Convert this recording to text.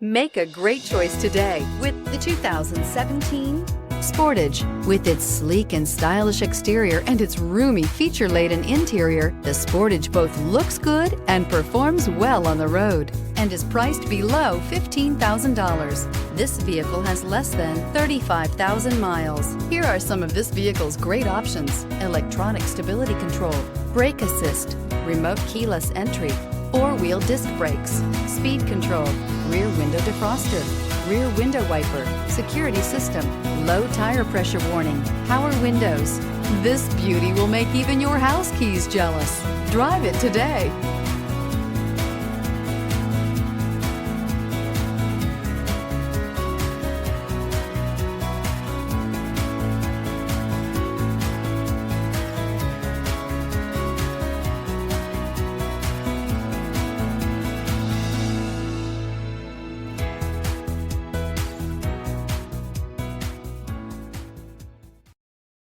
Make a great choice today with the 2017 Sportage. With its sleek and stylish exterior and its roomy feature-laden interior, the Sportage both looks good and performs well on the road and is priced below $15,000. This vehicle has less than 35,000 miles. Here are some of this vehicle's great options: electronic stability control, brake assist, remote keyless entry, four-wheel disc brakes, speed control, rear window defroster, rear window wiper, security system, low tire pressure warning, power windows. This beauty will make even your house keys jealous. Drive it today.